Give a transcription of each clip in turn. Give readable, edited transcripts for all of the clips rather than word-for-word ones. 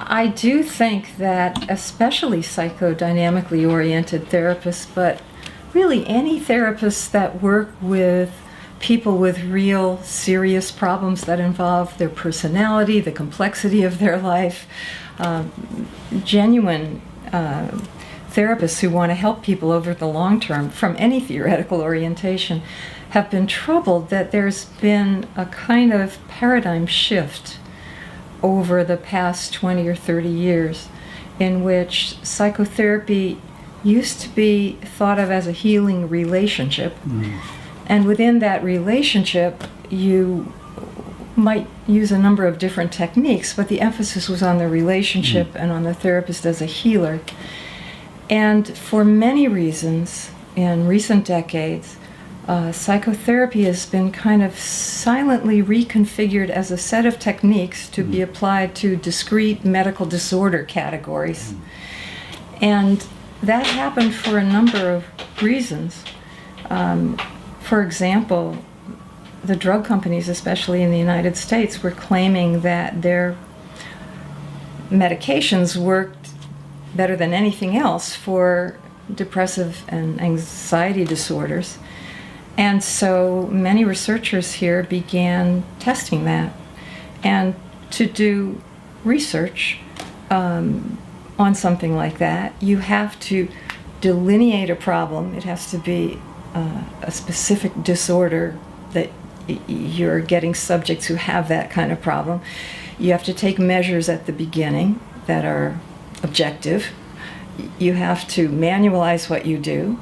I do think that especially psychodynamically oriented therapists, but really any therapists that work with people with real serious problems that involve their personality, the complexity of their life, genuine therapists who want to help people over the long term from any theoretical orientation, have been troubled that there's been a kind of paradigm shift over the past 20 or 30 years in which psychotherapy used to be thought of as a healing relationship. And within that relationship, you might use a number of different techniques, but the emphasis was on the relationship and on the therapist as a healer. And for many reasons, in recent decades, psychotherapy has been kind of silently reconfigured as a set of techniques to be applied to discrete medical disorder categories. And that happened for a number of reasons. For example, the drug companies, especially in the United States, were claiming that their medications worked better than anything else for depressive and anxiety disorders. And so many researchers here began testing that. And to do research on something like that, you have to delineate a problem. It has to be a specific disorder that you're getting subjects who have that kind of problem. You have to take measures at the beginning that are objective. You have to manualize what you do.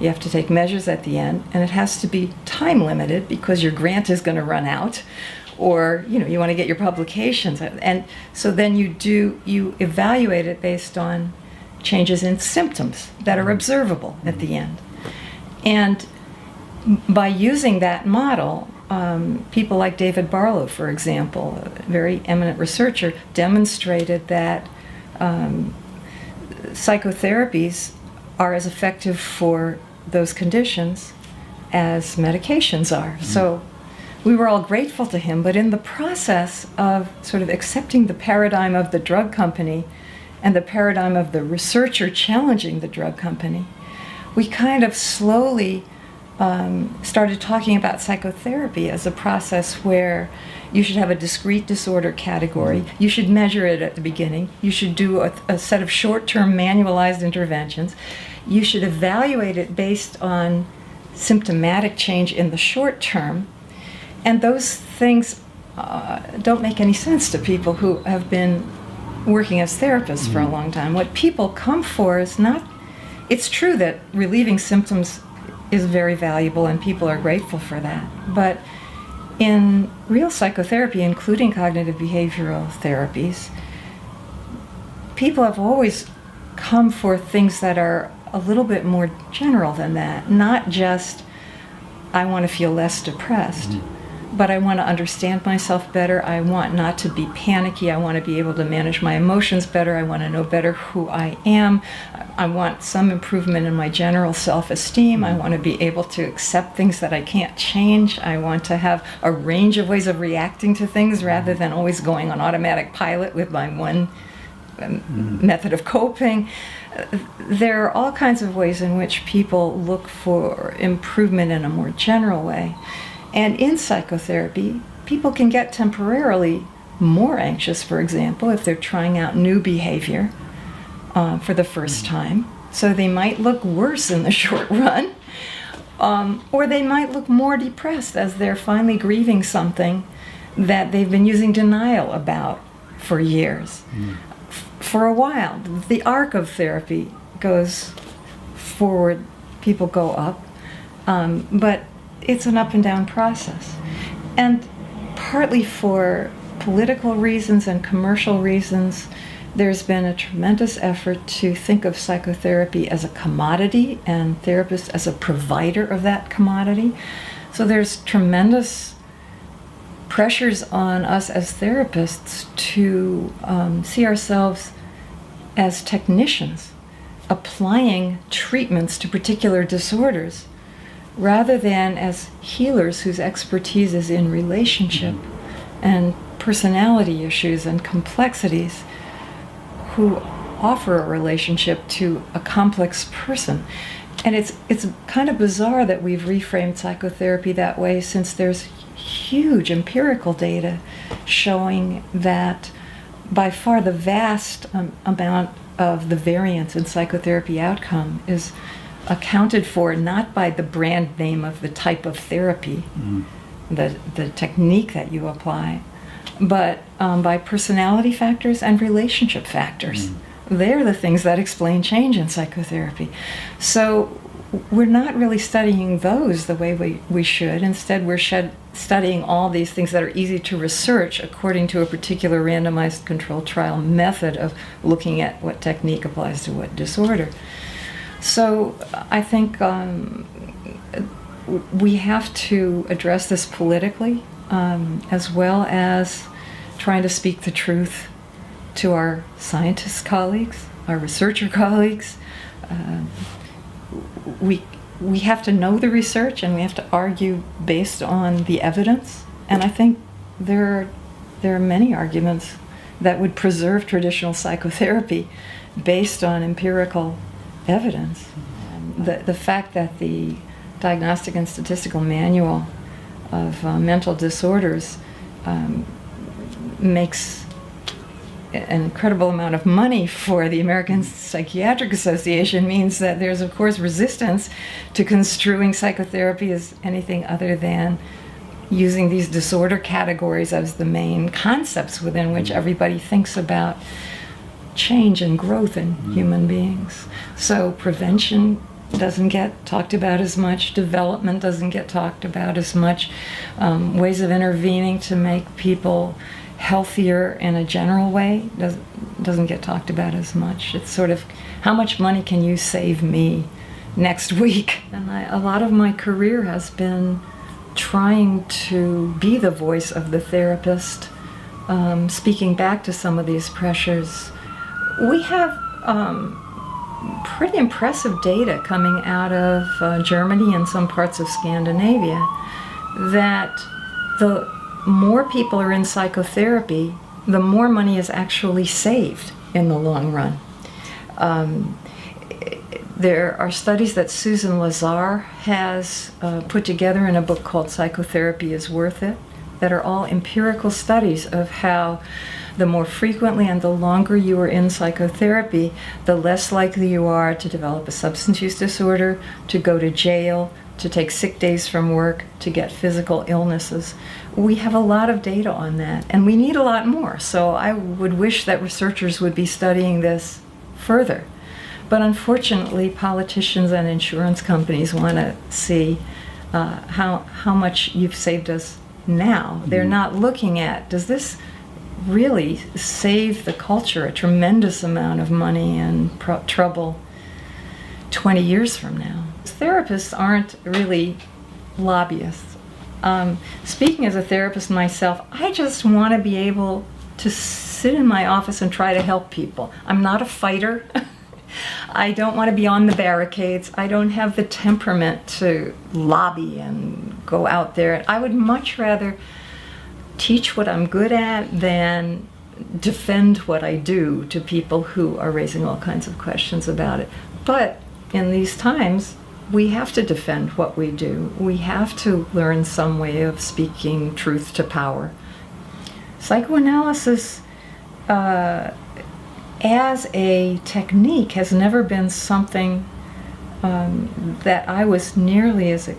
You have to take measures at the end, and it has to be time limited because your grant is going to run out, or you want to get your publications. And so then you evaluate it based on changes in symptoms that are observable at the end. And by using that model, people like David Barlow, for example, a very eminent researcher, demonstrated that psychotherapies are as effective for those conditions as medications are. So we were all grateful to him, but in the process of sort of accepting the paradigm of the drug company and the paradigm of the researcher challenging the drug company, we kind of slowly started talking about psychotherapy as a process where you should have a discrete disorder category. You should measure it at the beginning. You should do a set of short-term manualized interventions. You should evaluate it based on symptomatic change in the short term. And those things don't make any sense to people who have been working as therapists for a long time. What people come for is not, it's true that relieving symptoms is very valuable and people are grateful for that. But in real psychotherapy, including cognitive behavioral therapies, people have always come for things that are a little bit more general than that. Not just, I want to feel less depressed, but I want to understand myself better. I want not to be panicky. I want to be able to manage my emotions better. I want to know better who I am. I want some improvement in my general self-esteem. I want to be able to accept things that I can't change. I want to have a range of ways of reacting to things rather than always going on automatic pilot with my one method of coping. There are all kinds of ways in which people look for improvement in a more general way. And in psychotherapy, people can get temporarily more anxious, for example, if they're trying out new behavior for the first time. So they might look worse in the short run, or they might look more depressed as they're finally grieving something that they've been using denial about for years. For a while, the arc of therapy goes forward, people go up, but it's an up and down process. And partly for political reasons and commercial reasons, there's been a tremendous effort to think of psychotherapy as a commodity and therapists as a provider of that commodity. So there's tremendous pressures on us as therapists to see ourselves as technicians applying treatments to particular disorders rather than as healers whose expertise is in relationship and personality issues and complexities. who offer a relationship to a complex person. And it's kind of bizarre that we've reframed psychotherapy that way, since there's huge empirical data showing that by far the vast amount of the variance in psychotherapy outcome is accounted for not by the brand name of the type of therapy, the technique that you apply, but by personality factors and relationship factors. They're the things that explain change in psychotherapy. So we're not really studying those the way we should. Instead, we're studying all these things that are easy to research according to a particular randomized controlled trial method of looking at what technique applies to what disorder. So I think we have to address this politically, as well as trying to speak the truth to our scientist colleagues, our researcher colleagues. We have to know the research, and we have to argue based on the evidence. And I think there are many arguments that would preserve traditional psychotherapy based on empirical evidence. The fact that the Diagnostic and Statistical Manual of Mental Disorders makes an incredible amount of money for the American Psychiatric Association means that there's, of course, resistance to construing psychotherapy as anything other than using these disorder categories as the main concepts within which everybody thinks about change and growth in human beings. So prevention doesn't get talked about as much, development doesn't get talked about as much, ways of intervening to make people healthier in a general way doesn't get talked about as much. It's sort of, how much money can you save me next week? And a lot of my career has been trying to be the voice of the therapist, speaking back to some of these pressures. We have pretty impressive data coming out of Germany and some parts of Scandinavia that the more people are in psychotherapy, the more money is actually saved in the long run. There are studies that Susan Lazar has put together in a book called Psychotherapy is Worth It, that are all empirical studies of how the more frequently and the longer you are in psychotherapy, the less likely you are to develop a substance use disorder, to go to jail, to take sick days from work, to get physical illnesses. We have a lot of data on that, and we need a lot more. So I would wish that researchers would be studying this further. But unfortunately, politicians and insurance companies want to see how much you've saved us now. They're not looking at, does this really save the culture a tremendous amount of money and trouble 20 years from now? Therapists aren't really lobbyists. Speaking as a therapist myself, I just want to be able to sit in my office and try to help people. I'm not a fighter. I don't want to be on the barricades. I don't have the temperament to lobby and go out there. I would much rather teach what I'm good at than defend what I do to people who are raising all kinds of questions about it. But in these times, we have to defend what we do. We have to learn some way of speaking truth to power. Psychoanalysis as a technique has never been something that I was nearly as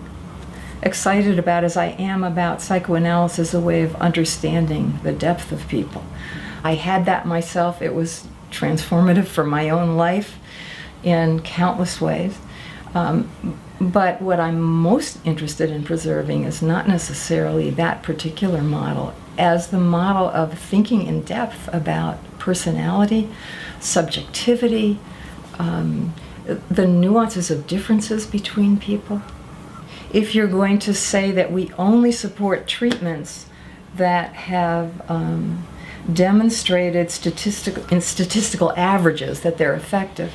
excited about as I am about psychoanalysis, a way of understanding the depth of people. I had that myself. It was transformative for my own life in countless ways. But what I'm most interested in preserving is not necessarily that particular model as the model of thinking in depth about personality, subjectivity, the nuances of differences between people. If you're going to say that we only support treatments that have demonstrated statistical averages that they're effective,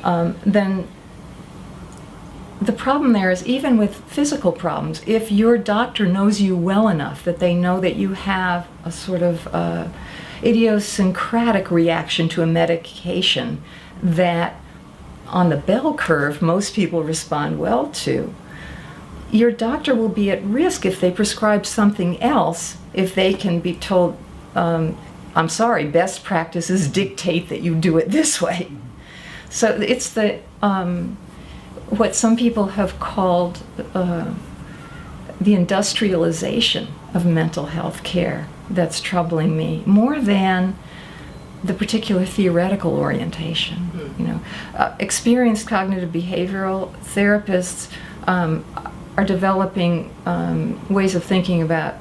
then the problem there is, even with physical problems, if your doctor knows you well enough that they know that you have a sort of idiosyncratic reaction to a medication that on the bell curve most people respond well to, your doctor will be at risk if they prescribe something else, if they can be told, I'm sorry, best practices dictate that you do it this way. So it's the what some people have called the industrialization of mental health care that's troubling me, more than the particular theoretical orientation. You know, experienced cognitive behavioral therapists are developing ways of thinking about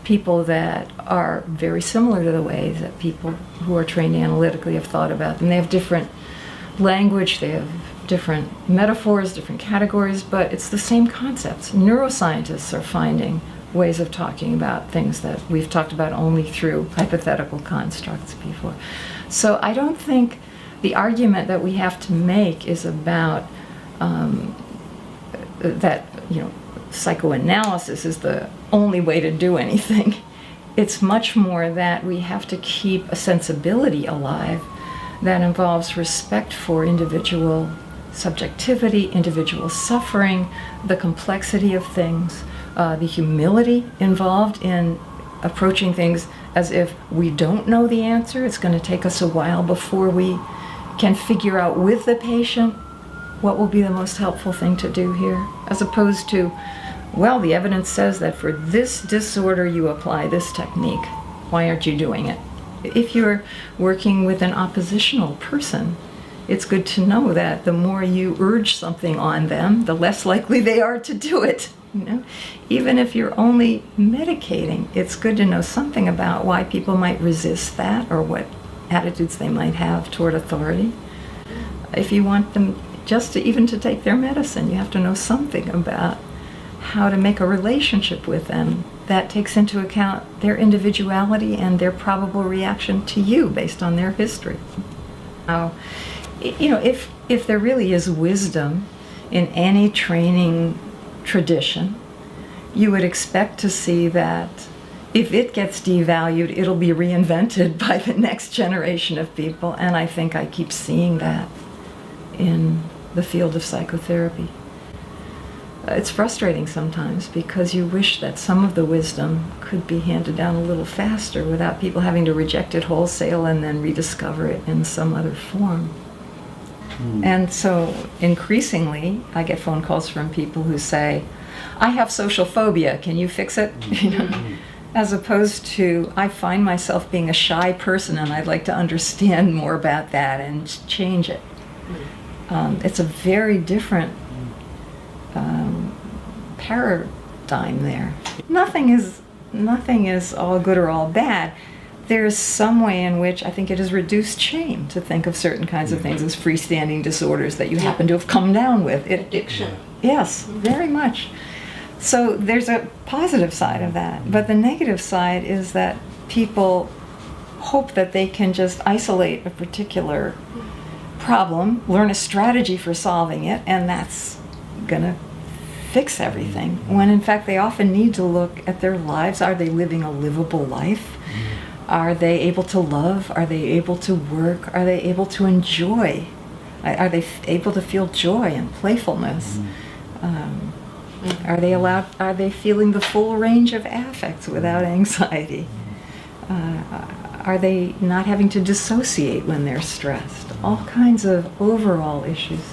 people that are very similar to the ways that people who are trained analytically have thought about them. They have different language, they have different metaphors, different categories, but it's the same concepts. Neuroscientists are finding ways of talking about things that we've talked about only through hypothetical constructs before. So I don't think the argument that we have to make is about that, you know, psychoanalysis is the only way to do anything. It's much more that we have to keep a sensibility alive that involves respect for individual subjectivity, individual suffering, the complexity of things, the humility involved in approaching things as if we don't know the answer. It's going to take us a while before we can figure out with the patient what will be the most helpful thing to do here, as opposed to, well, the evidence says that for this disorder you apply this technique. Why aren't you doing it? If you're working with an oppositional person, it's good to know that the more you urge something on them, the less likely they are to do it. You know? Even if you're only medicating, it's good to know something about why people might resist that or what attitudes they might have toward authority. If you want them just to even to take their medicine, you have to know something about how to make a relationship with them that takes into account their individuality and their probable reaction to you based on their history. Now, you know, if there really is wisdom in any training tradition, you would expect to see that if it gets devalued, it'll be reinvented by the next generation of people, and I think I keep seeing that in the field of psychotherapy. It's frustrating sometimes because you wish that some of the wisdom could be handed down a little faster without people having to reject it wholesale and then rediscover it in some other form. And so increasingly I get phone calls from people who say, I have social phobia, can you fix it? You know? As opposed to, I find myself being a shy person and I'd like to understand more about that and change it. It's a very different paradigm there. Nothing is all good or all bad. There's some way in which I think it has reduced shame to think of certain kinds of things as freestanding disorders that you happen to have come down with. Addiction. Yes, very much. So there's a positive side of that, but the negative side is that people hope that they can just isolate a particular problem, learn a strategy for solving it, and that's gonna fix everything, when in fact they often need to look at their lives. Are they living a livable life? Are they able to love? Are they able to work? Are they able to enjoy? Are they able to feel joy and playfulness? Are they feeling the full range of affects without anxiety? Are they not having to dissociate when they're stressed? All kinds of overall issues.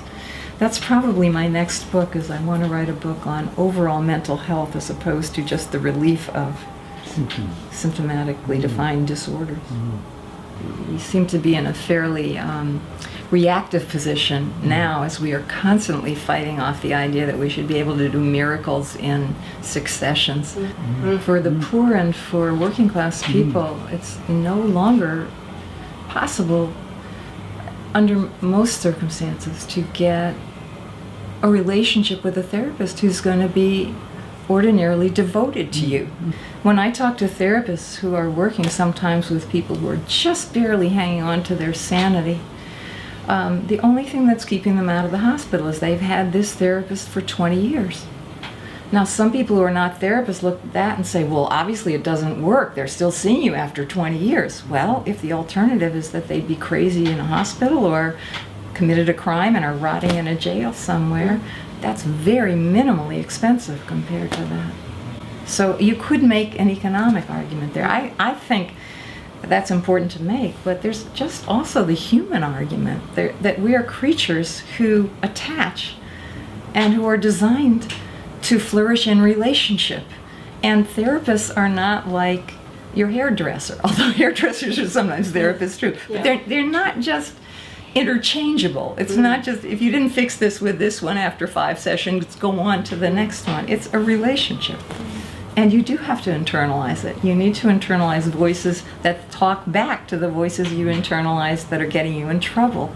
That's probably my next book, is I want to write a book on overall mental health as opposed to just the relief of symptomatically defined disorders. We seem to be in a fairly reactive position now, as we are constantly fighting off the idea that we should be able to do miracles in successions. For the poor and for working class people, it's no longer possible under most circumstances to get a relationship with a therapist who's going to be ordinarily devoted to you. When I talk to therapists who are working sometimes with people who are just barely hanging on to their sanity, the only thing that's keeping them out of the hospital is they've had this therapist for 20 years. Now, some people who are not therapists look at that and say, well, obviously it doesn't work. They're still seeing you after 20 years. Well, if the alternative is that they'd be crazy in a hospital or committed a crime and are rotting in a jail somewhere, that's very minimally expensive compared to that. So you could make an economic argument there. I think that's important to make, but there's just also the human argument that we are creatures who attach and who are designed to flourish in relationship. And therapists are not like your hairdresser, although hairdressers are sometimes therapists too. But they're not just interchangeable. It's not just, if you didn't fix this with this one after 5 sessions, go on to the next one. It's a relationship. And you do have to internalize it. You need to internalize voices that talk back to the voices you internalize that are getting you in trouble.